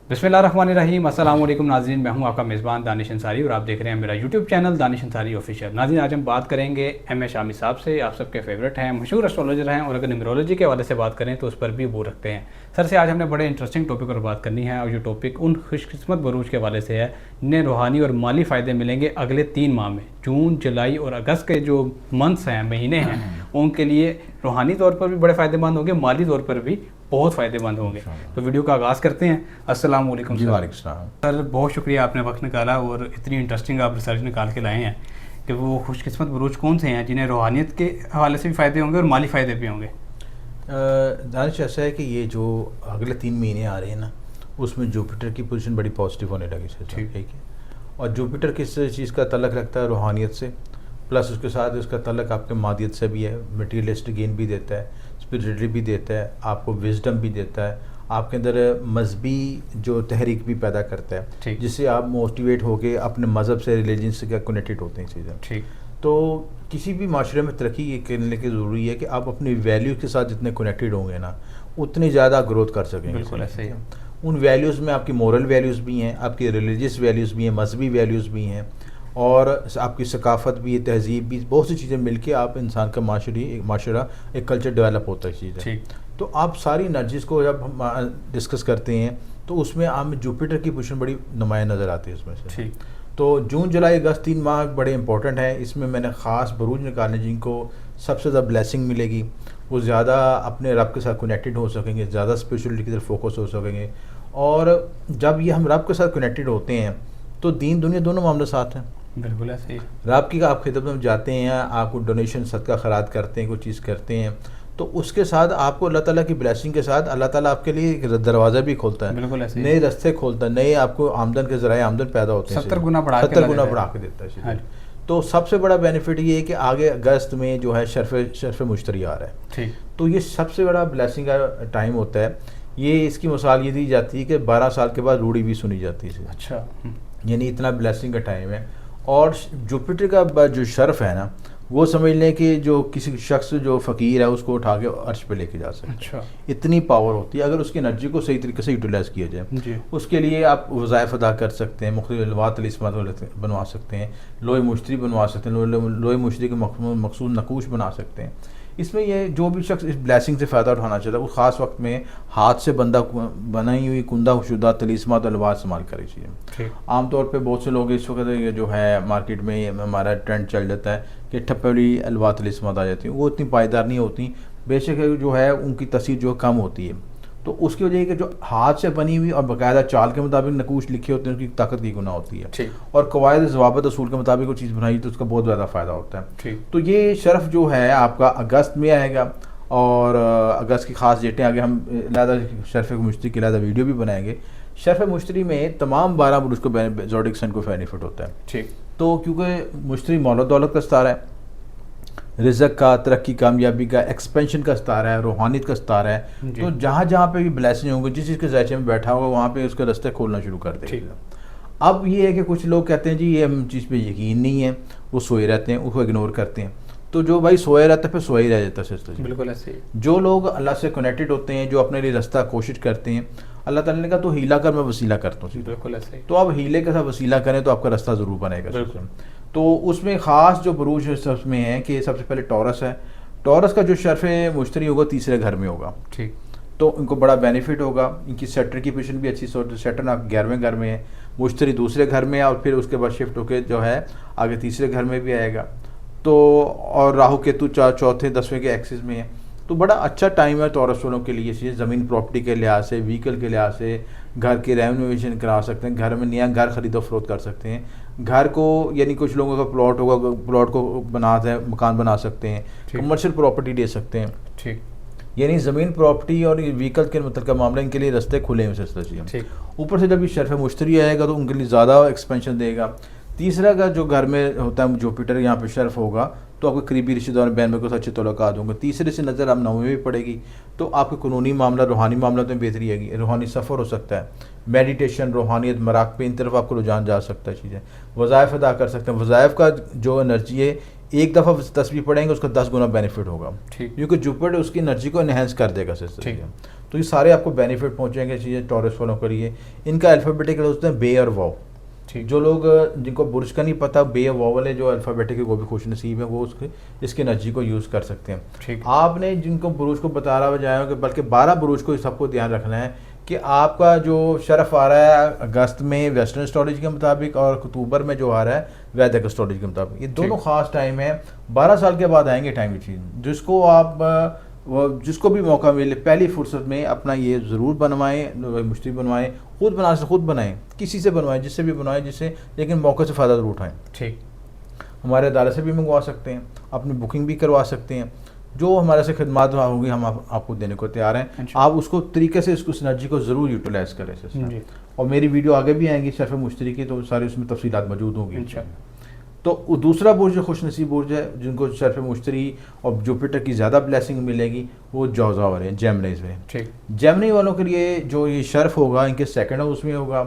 बिस्मिल्लाहिर्रहमानिर्रहीम। अस्सलाम वालेकुम नाज़रीन, मैं हूं आपका मेज़बान दानिश अंसारी और आप देख रहे हैं मेरा YouTube channel Danish Ansari official. नाज़रीन, आज हम बात करेंगे एम ए शामी साहब से। आप सबके फेवरेट हैं, मशहूर एस्ट्रोलॉजर हैं और अगर न्यूमरोलॉजी के हवाले से बात करें तो उस पर भी वो रखते हैं। सर से आज हमने बड़े इंटरेस्टिंग टॉपिक पर बात करनी है और ये टॉपिक उन खुशकिस्मत बरूज के हवाले से है जिन्हें रूहानी और माली फ़ायदे मिलेंगे अगले 3 माह में। जून, जुलाई और अगस्त के जो मंथ्स हैं, महीने हैं, उनके लिए रूहानी तौर पर भी बड़े फ़ायदेमंद होंगे, माली तौर पर भी बहुत फ़ायदेमंद होंगे। तो वीडियो का आगाज़ करते हैं। अस्सलाम वालेकुम जी, वालेकुम सलाम। सर, बहुत शुक्रिया आपने वक्त निकाला और इतनी इंटरेस्टिंग आप रिसर्च निकाल के लाए हैं कि वो खुशकिस्मत बरूज कौन से हैं जिन्हें रूहानियत के हवाले से भी फ़ायदे होंगे और माली फ़ायदे भी होंगे। दानिश, ऐसा है कि ये जो अगले 3 महीने आ रहे हैं ना, उसमें जुपिटर की पोजीशन बड़ी पॉजिटिव होने लगी है। ठीक है। और जुपिटर किस चीज़ का तल्लक रखता है? रूहानियत से, प्लस उसके साथ उसका तल्लक आपके मादियत से भी है। मटीरियलिस्टिक गेन भी देता है, स्पिरिचुअलिटी भी देता है, आपको विजडम भी देता है, आपके अंदर मजहबी जो तहरीक भी पैदा करता है, जिससे आप मोटिवेट होकर अपने मज़हब से, रिलीजन से क्या कनेक्टेड होते हैं चीज़ें। ठीक। तो किसी भी माशरे में तरक्की करने के ज़रूरी है कि आप अपनी वैल्यू के साथ जितने कनेक्टेड होंगे ना, उतनी ज़्यादा ग्रोथ कर सकेंगे। बिल्कुल ऐसे ही। उन वैल्यूज़ में आपकी मॉरल वैल्यूज़ भी हैं, आपकी रिलीजियस वैल्यूज़ भी हैं, मजहबी वैल्यूज़ भी हैं और आपकी सकाफ़त भी, तहजीब भी, बहुत सी चीज़ें मिलके आप इंसान का माशरा एक कल्चर डेवलप होता है चीज़ें। तो आप सारी एनर्जीज़ को जब हम डिस्कस करते हैं तो उसमें आप जुपिटर की पोजीशन बड़ी नुमाया नज़र आती है उसमें से। ठीक। तो जून, जुलाई, अगस्त 3 माह बड़े इंपॉर्टेंट हैं। इसमें मैंने ख़ास बरूज निकालने जिनको सबसे ज़्यादा ब्लेसिंग मिलेगी, वो ज़्यादा अपने रब के साथ कनेक्टेड हो सकेंगे, ज़्यादा स्पिरिचुअलिटी की तरफ फोकस हो सकेंगे। और जब ये हम रब के साथ कनेक्टेड होते हैं तो दीन दुनिया दोनों मामले साथ हैं। बिल्कुल ऐसे ही। रब की आप खिदमत में जाते हैं, आपको डोनेशन, सदका खैरात करते हैं, कोई चीज़ करते हैं, तो उसके साथ आपको अल्लाह ताला की ब्लेसिंग के साथ अल्लाह ताला आपके लिए एक दरवाज़ा भी खोलता है, बिल्कुल ऐसे ही। नए रास्ते खोलता है, नए आपको आमदन के ज़राए आमदन पैदा होते हैं, 70 गुना बढ़ा के देता है। हाँ। तो सबसे बड़ा बेनिफिट ये है कि आगे अगस्त में जो है शर्फ मुश्तरी आ रहा है। ठीक। तो ये सबसे बड़ा ब्लेसिंग का टाइम होता है। ये इसकी मिसाल ये दी जाती है कि 12 साल के बाद रूढ़ी भी सुनी जाती है। अच्छा। यानी इतना ब्लेसिंग का टाइम है। और जुपिटर का जो शर्फ है ना, वो समझ लें कि जो किसी शख्स जो फ़कीर है उसको उठा के अर्श पे लेके जा सकते हैं। अच्छा। इतनी पावर होती है अगर उसकी एनर्जी को सही तरीके से यूटिलाइज़ किया जाए। जी। उसके लिए आप वज़ाइफ अदा कर सकते हैं, मुख्तलिफ अलवात तलिस्मात बनवा सकते हैं, लोहे मुश्तरी बनवा सकते हैं, लोहे मुश्तरी के मखसूस नकूश बना सकते हैं। इसमें ये जो भी शख्स इस ब्लेसिंग से फ़ायदा उठाना चाहता है, वो ख़ास वक्त में हाथ से बनाई हुई कुंदा शुदा तलिस्मात अलवात इस्तेमाल करी चाहिए। आमतौर पे बहुत से लोग इस वक्त जो है मार्केट में हमारा ट्रेंड चल जाता है कि ठप्पड़ी अलवात तलिस्मात आ जाती हैं, वो इतनी पायदार नहीं होती, बेशक जो है उनकी तसीर जो कम होती है। तो उसकी वजह कि जो हाथ से बनी हुई और बाकायदा चाल के मुताबिक नकूश लिखे होते हैं, उसकी ताकत की गुना होती है। और कवायद ज़वाबित असूल के मुताबिक वो चीज़ बनाई तो उसका बहुत ज़्यादा फ़ायदा होता है। तो ये शर्फ जो है आपका अगस्त में आएगा और अगस्त की ख़ास डेटें आगे हम लिहाजा शर्फ मुश्तरी के लिहाजा वीडियो भी बनाएंगे। शर्फ मुश्तरी में तमाम 12 बुरुज को ज़ोडिक साइन को बेनिफिट होता है। ठीक। तो क्योंकि मुश्तरी मौला दौलत का सितारा है, रिज़्क़ का, तरक्की, कामयाबी का, एक्सपेंशन का सितारा है, रूहानियत का सितारा है। तो जहाँ जहाँ पे भी ब्लेसिंग होंगे, जिस चीज़ के ज़ायचे में बैठा होगा वहाँ पे उसके रास्ते खोलना शुरू कर देगा। अब ये है कि कुछ लोग कहते हैं जी ये हम चीज़ पे यकीन नहीं है, वो सोए रहते हैं, उसको इग्नोर करते हैं। तो जो भाई सोए रहता है फिर सोए ही रह जाता है। बिल्कुल ऐसे। जो लोग अल्लाह से कनेक्टेड होते हैं, जो अपने लिए रास्ता कोशिश करते हैं, अल्लाह ताला ने कहा तो हीला कर, मैं वसीला करता हूँ। बिल्कुल ऐसे। तो आप हीले के साथ वसीला करें तो आपका रास्ता ज़रूर बनेगा। तो उसमें ख़ास जो बरूज में है कि सबसे पहले टॉरस है। टॉरस का जो शर्फ मुश्तरी होगा तीसरे घर में होगा। ठीक। तो इनको बड़ा बेनिफिट होगा। इनकी सेटर की पोजीशन भी अच्छी, सेटर आप 11वें घर में है, मुश्तरी दूसरे घर में है और फिर उसके बाद शिफ्ट होकर जो है आगे तीसरे घर में भी आएगा। तो और राहु केतु चौथे 10वें के एक्सिस में है। तो बड़ा अच्छा टाइम है टॉरस वालों के लिए। ज़मीन प्रॉपर्टी के लिहाज से, व्हीकल के लिहाज से, घर की रेनोवेशन करा सकते हैं, घर में नया घर खरीदो फरोख्त कर सकते हैं। घर को यानी कुछ लोगों का प्लॉट होगा, प्लॉट को बनाते हैं, मकान बना सकते हैं, कमर्शियल प्रॉपर्टी ले सकते हैं। ठीक। यानी ज़मीन प्रॉपर्टी और व्हीकल के मतलब का मामला, इनके लिए रास्ते खुले हैं सिलसिले। ऊपर से जब ये शर्फ मुश्तरी आएगा तो उनके लिए ज़्यादा एक्सपेंशन देगा। तीसरा का जो घर में होता है जुपिटर, यहाँ पे शर्फ होगा तो आपके करीबी रिश्तेदार बहन में कुछ अच्छे तल्लुकात होंगे। तीसरे से नज़र आप 9वें में पड़ेगी तो आपके कानूनी मामला, रूहानी मामला में बेहतरी आएगी। रूहानी सफ़र हो सकता है, मेडिटेशन, रूहानियत, मराक़ पे इन तरफ आपको रुझान जा सकता है। चीज़ें वज़ाइफ अदा कर सकते हैं। वज़ाइफ का जो एनर्जी है, एक दफ़ा तस्बीह पढ़ेंगे उसका 10 गुना बेनिफिट होगा, क्योंकि जुपिटर उसकी एनर्जी को इन्हेंस कर देगा। तो ये सारे आपको बेनिफिट पहुंचेंगे चीज़ें टॉरस वालों के लिए। इनका अल्फ़ाबेटिकल होते हैं बे और वाव। ठीक। जो लोग जिनको बुर्ज का नहीं पता, बे और वाव वाले जो अल्फ़ाबेटिक है वो भी खुश नसीब है, वो उसके इसकी एनर्जी को यूज़ कर सकते हैं। ठीक। आपने जिनको बुरुज को बता रहा जाए कि बल्कि 12 बुरुज को सबको ध्यान रखना है कि आपका जो शरफ आ रहा है अगस्त में वेस्टर्न एस्ट्रोलॉजी के मुताबिक और अक्टूबर में जो आ रहा है वैदिक एस्ट्रोलॉजी के मुताबिक, ये दोनों ख़ास टाइम है। 12 साल के बाद आएंगे टाइम की चीज़, जिसको आप जिसको भी मौका मिले पहली फुर्सत में अपना ये ज़रूर बनवाएं, मुश्तरी बनवाएं, खुद बना से खुद बनाएं, किसी से बनवाएं, जिससे भी बनवाएं, जिससे लेकिन मौके से फ़ायदा ज़रूर उठाएं। ठीक। हमारे अदारे से भी मंगवा सकते हैं, अपनी बुकिंग भी करवा सकते हैं, जो हमारे से खिदमात होंगी हम आपको देने को तैयार हैं। आप उसको तरीके से इसको एनर्जी को ज़रूर यूटिलाइज़ करें सिस्टम। और मेरी वीडियो आगे भी आएंगी शरफ मुश्तरी की, तो सारी उसमें तफसीलात मौजूद होंगी। तो दूसरा बुर्ज जो खुश नसीब बुर्ज है जिनको शरफ मुश्तरी और जुपिटर की ज़्यादा ब्लेसिंग मिलेगी वो जौज़ा वाले हैं, जेमिनीज़ में। ठीक। जेमिनी वालों के लिए जो ये शरफ होगा इनके सेकंड हाउस में होगा,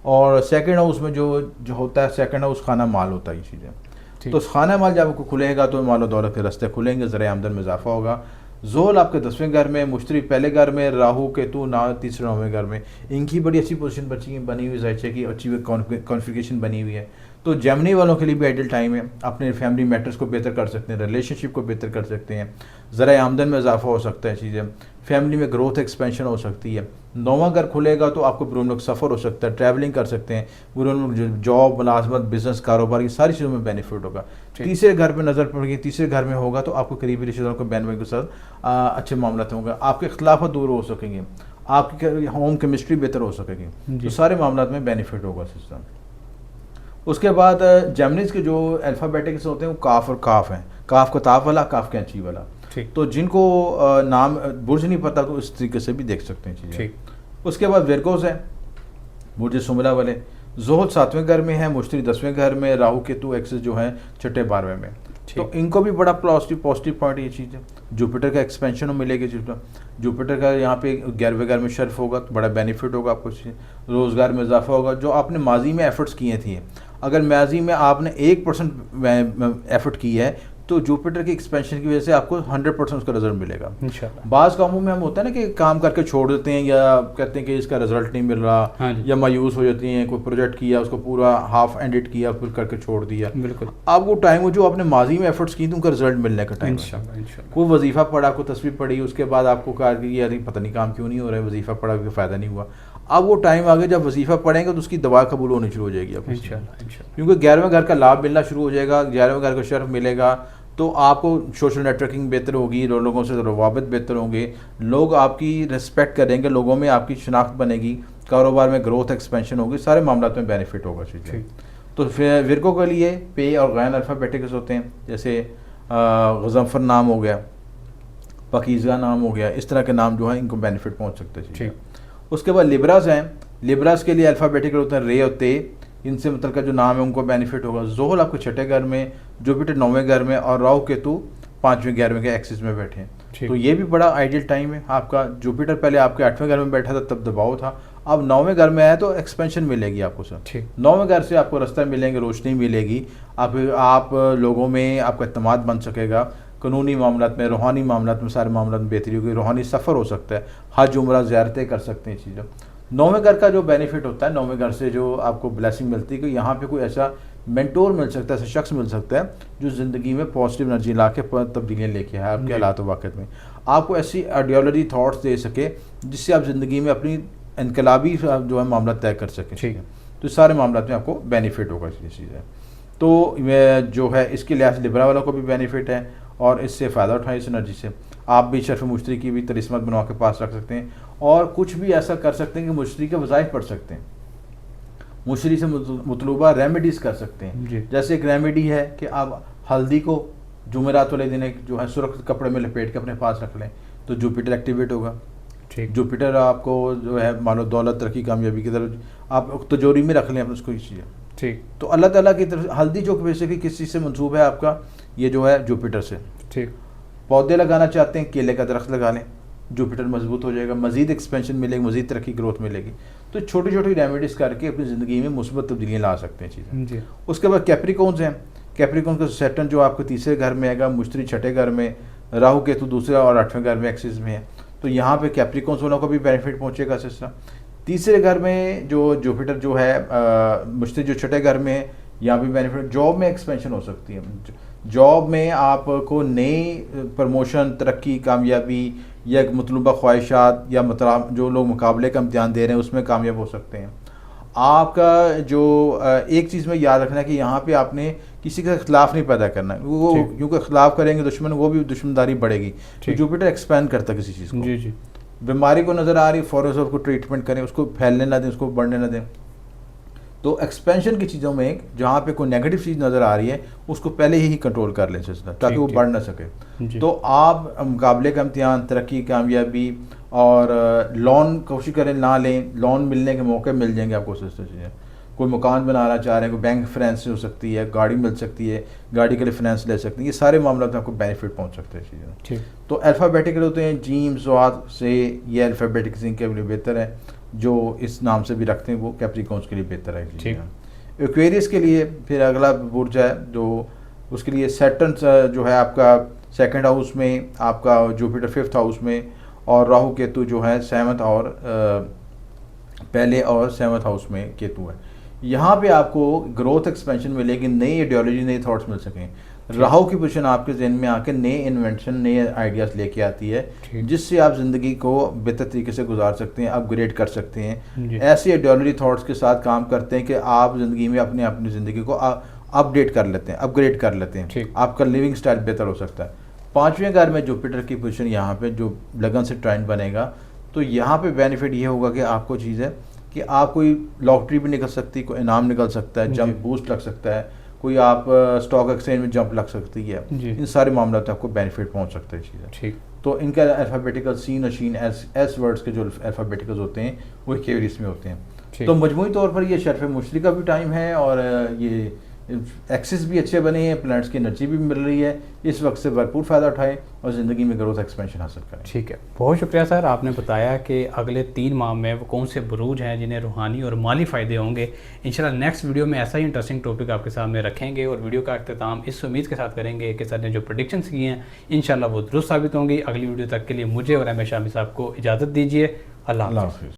और सेकंड हाउस में जो होता है सेकंड हाउस खाना माल होता है ये चीज़ें। तो खाना माल जब आपको खुलेगा तो मालो दौलत के रास्ते खुलेंगे, ज़रिए आमदन में इजाफा होगा। जोल आपके 10वें घर में, मुश्तरी पहले घर में, राहु केतु ना तीसरे 9वें घर में, इनकी बड़ी अच्छी पोजीशन बनी हुई है कि अच्छी कॉन्फ़िगरेशन बनी हुई है। तो जेमिनी वालों के लिए भी आइडियल टाइम है, अपने फैमिली मैटर्स को बेहतर कर सकते हैं, रिलेशनशिप को बेहतर कर सकते हैं, ज़रिए आमदन में इजाफा हो सकता है, चीज़ें फैमिली में ग्रोथ एक्सपेंशन हो सकती है। 9वां घर खुलेगा तो आपको पूरे मुल्क सफ़र हो सकता है, ट्रैवलिंग कर सकते हैं, पूरे मुल्क जॉब, मुलाजमत, बिजनेस, कारोबार, की सारी चीज़ों में बेनिफिट होगा। तीसरे घर पर नज़र पड़ेगी, तीसरे घर में होगा तो आपको करीबी रिश्तेदारों को बहन भाई के साथ अच्छे मामला होंगे, आपके खिलाफत दूर हो सकेंगे, आपकी होम केमिस्ट्री बेहतर हो सकेगी, तो सारे मामला में बेनिफिट होगा सिस्टम। उसके बाद जेमिनीज़ के जो अल्फ़ाबेटिक्स होते हैं वो काफ और काफ हैं, काफ का ताफ वाला, काफ कैंची वाला। तो जिनको नाम बुर्ज नहीं पता तो इस तरीके से भी देख सकते हैं चीज़ें। उसके बाद विरगोज़ है, बुर्ज सुमला वाले। जोहल 7वें घर में है, मुश्तरी 10वें घर में, राहु केतु एक्सिस जो है 6ठे 12वें में। तो इनको भी बड़ा पॉजिटिव पॉइंट ये चीज़ है। जुपिटर का एक्सपेंशन मिलेगी, जुपिटर का यहाँ पे 11वें घर में शर्फ होगा तो बड़ा बेनिफिट होगा आपको, रोज़गार में इजाफा होगा। जो आपने माजी में एफर्ट्स किए थे, अगर माजी में आपने 1% एफर्ट की है तो जुपिटर की एक्सपेंशन की वजह से आपको 100% उसका रिजल्ट मिलेगा इंशाल्लाह। बाज़ कामों में हम होता है ना कि काम करके छोड़ देते हैं या कहते हैं कि इसका रिजल्ट नहीं मिल रहा, या मायूस हो जाती हैं, कोई प्रोजेक्ट किया उसको पूरा हाफ एंडेड किया फिर करके छोड़ दिया। बिल्कुल। अब वो टाइम हो जो आपने माजी में एफर्ट्स की थी उनका रिजल्ट मिलने का टाइम, कोई वजीफ़ा पढ़ा, कोई तस्वीर पढ़ी, उसके बाद आपको कहा कि यार पता नहीं काम क्यों नहीं हो रहा है, वजीफ़ा पढ़ा कोई फ़ायदा नहीं हुआ। अब वो टाइम आ गया जब वजीफ़ा पढ़ेंगे तो उसकी दवा कबूल होनी शुरू हो जाएगी आपको इंशाल्लाह, क्योंकि 11वें घर का लाभ मिलना शुरू हो जाएगा, 11वें घर का शर्फ मिलेगा तो आपको सोशल नेटवर्किंग बेहतर होगी, लोगों से रवाबत बेहतर होंगे, लोग आपकी रिस्पेक्ट करेंगे, लोगों में आपकी शनाख्त बनेगी, कारोबार में ग्रोथ एक्सपेंशन होगी, सारे मामला में बेनिफिट होगा चीज़ें। तो फिर विरगो के लिए पे और गैन अल्फ़ाबेटिक्स होते हैं, जैसे गज़नफ़र नाम हो गया, पकीज़ा नाम हो गया, इस तरह के नाम जो है इनको बेनिफिट पहुँच सकते हैं। उसके बाद लिब्रास हैं, लिब्रास के लिए अल्फ़ाबेटिकल होते हैं रे और ते, इनसे मतलब का जो नाम है उनको बेनिफिट होगा। जोहल आपको 6ठे घर में, जुपिटर 9वें घर में और राहु केतु 5वें 11वें के एक्सिस में बैठे हैं। तो ये भी बड़ा आइडियल टाइम है आपका। जुपिटर पहले आपके 8वें घर में बैठा था तब दबाव था, अब 9वें घर में आया तो एक्सपेंशन मिलेगी आपको सर। 9वें घर से आपको रास्ता मिलेंगे, रोशनी मिलेगी, आप लोगों में आपका एतमाद बन सकेगा, कानूनी मामलात में, रूहानी मामलात में, सारे मामलात में बेहतरी होगी, रूहानी सफ़र हो सकता है, हज उम्रा ज़ियारतें कर सकते हैं चीज़ें। 9वें घर का जो बेनिफिट होता है, 9वें घर से जो आपको ब्लेसिंग मिलती है कि यहाँ पे कोई ऐसा मेंटोर मिल सकता है, ऐसा शख्स मिल सकता है जो ज़िंदगी में पॉजिटिव एनर्जी ला के तब्दीलियाँ लेके आए आपके हालात वाक़त में, आपको ऐसी आइडियोलॉजी थाट्स दे सके जिससे आप ज़िंदगी में अपनी इनकलाबी जो है मामला तय कर सकें। ठीक है, तो सारे मामला में आपको बेनिफिट होगा ये चीज़ें। तो जो है इसके लिहाज से लिब्रा वालों को भी बेनिफिट है और इससे फ़ायदा उठाएं इस एनर्जी से। आप भी शर्फ मुश्तरी की भी तलिस्मत बनवा के पास रख सकते हैं और कुछ भी ऐसा कर सकते हैं कि मुश्तरी के वज़ाइफ पढ़ सकते हैं, मुश्तरी से मतलूबा रेमेडीज़ कर सकते हैं। जैसे एक रेमेडी है कि आप हल्दी को जुमेरात वाले दिन जो है सुरक्षित कपड़े में लपेट के अपने पास रख लें तो जुपिटर एक्टिवेट होगा। ठीक, जुपिटर आपको जो है मानो दौलत, तरक्की, कामयाबी की तरफ आप तिजोरी में रख लें अपने उसको चीज़। ठीक, तो अल्लाह ताला की तरफ हल्दी जो बेसिकली किस चीज़ से मंसूब है आपका, ये जो है जुपिटर से। ठीक, पौधे लगाना चाहते हैं, केले का दरख्त लगा लें, जुपिटर मजबूत हो जाएगा, मज़ीद एक्सपेंशन मिलेगी, मज़ीद तरक्की, ग्रोथ मिलेगी। तो छोटी छोटी रेमेडीज़ करके अपनी ज़िंदगी में मुस्बत तब्दीलियाँ ला सकते हैं चीज़ें। उसके बाद कैप्रिकॉन्स हैं, कैप्रिकॉन का सैटर्न जो आपके तीसरे घर में आएगा, मुश्तरी 6ठे घर में, राहु केतु दूसरे और 8वें घर में एक्सिस में है। तो यहाँ पे कैप्रिकॉन्स वालों को भी बेनिफिट पहुँचेगा सिस्टम। तीसरे घर में जो जुपिटर जो है मुश्तरी जो छठे घर में, यहाँ भी बेनिफिट। जॉब में एक्सपेंशन हो सकती है, जॉब में आपको नई प्रमोशन, तरक्की, कामयाबी या मतलूबा ख्वाहिशात या मतलब जो लोग मुकाबले का इम्तिहान दे रहे हैं उसमें कामयाब हो सकते हैं। आपका जो एक चीज़ में याद रखना है कि यहाँ पे आपने किसी का खिलाफ नहीं पैदा करना है, वो क्योंकि खिलाफ करेंगे दुश्मन, वो भी दुश्मनदारी बढ़ेगी। तो जुपिटर एक्सपेंड करता है किसी चीज़ को। जी जी। बीमारी को नज़र आ रही है, फ़ौरन से उसको ट्रीटमेंट करें, उसको फैलने ना दें, उसको बढ़ने ना दें। तो एक्सपेंशन की चीज़ों में जहाँ पे कोई नेगेटिव चीज़ नज़र आ रही है उसको पहले ही कंट्रोल कर लें सिस्टम, ताकि वो बढ़ ना सके। तो आप मुकाबले का इम्तिहान, तरक्की, कामयाबी और लोन कोशिश करें ना लें, लोन मिलने के मौके मिल जाएंगे आपको सिस्टम चीज़ें। कोई मकान बनाना चाह रहे हैं, कोई बैंक फाइनेंस हो सकती है, गाड़ी मिल सकती है, गाड़ी के लिए फाइनेंस ले सकते हैं, ये सारे मामला में आपको बेनिफिट पहुँच सकते हैं चीज़ें। तो अल्फ़ाबेटिकल होते हैं, जीम स्वाद से, ये अल्फ़ाबेटिक के लिए बेहतर है, जो इस नाम से भी रखते हैं वो कैप्रिकॉन्स के लिए बेहतर है। एक्वेरियस के लिए फिर अगला बुर्ज है जो उसके लिए सैटर्न जो है आपका सेकंड हाउस में, आपका जुपिटर फिफ्थ हाउस में, और राहु केतु जो है सेवंथ और पहले और सेवंथ हाउस में केतु है। यहाँ पे आपको ग्रोथ एक्सपेंशन मिलेगी, नई आइडियोलॉजी, नए थॉट्स मिल सकें। राहु की पोजीशन आपके जहन में आके नए इन्वेंशन, नए आइडियाज़ लेके आती है, जिससे आप ज़िंदगी को बेहतर तरीके से गुजार सकते हैं, अपग्रेड कर सकते हैं। ऐसी आइडियोलॉजी थॉट्स के साथ काम करते हैं कि आप ज़िंदगी में अपनी ज़िंदगी को अपडेट कर लेते हैं, अपग्रेड कर लेते हैं, आपका लिविंग स्टाइल बेहतर हो सकता है। पाँचवें घर में जुपिटर की पोजीशन यहाँ पे जो लगन से ट्रेंड बनेगा, तो यहाँ पे बेनिफिट ये होगा कि आपको चीज़ है कि आप कोई लॉटरी भी निकल सकती है, कोई इनाम निकल सकता है, जंप बूस्ट लग सकता है, कोई आप स्टॉक एक्सचेंज में जंप लग सकती है। इन सारे मामलों तक आपको बेनिफिट पहुंच सकते हैं चीज़ें। ठीक। तो इनका अल्फ़ाबेटिकल सी, नशीन, एस वर्ड्स के जो अल्फ़ाबेटिकल्स होते हैं वो केवरिस में होते हैं। तो मजमूई तौर पर ये शर्फ़ मुश्तरी का भी टाइम है और ये एक्सिस भी अच्छे बने हैं, प्लैनेट्स की एनर्जी भी मिल रही है, इस वक्त से भरपूर फ़ायदा उठाएं और ज़िंदगी में ग्रोथ एक्सपेंशन हासिल करें। ठीक है, बहुत शुक्रिया सर, आपने बताया कि अगले 3 माह में वो कौन से बुरूज हैं जिन्हें रूहानी और माली फ़ायदे होंगे। इंशाल्लाह नेक्स्ट वीडियो में ऐसा ही इंटरेस्टिंग टॉपिक आपके सामने रखेंगे और वीडियो का अख्ताम इस उम्मीद के साथ करेंगे कि सर ने जो प्रेडिक्शंस की हैं इंशाल्लाह वो दुरुस्त साबित होंगी। अगली वीडियो तक के लिए मुझे और एम ए शामी साहब को इजाज़त दीजिए। अल्लाह हाफ़िज़।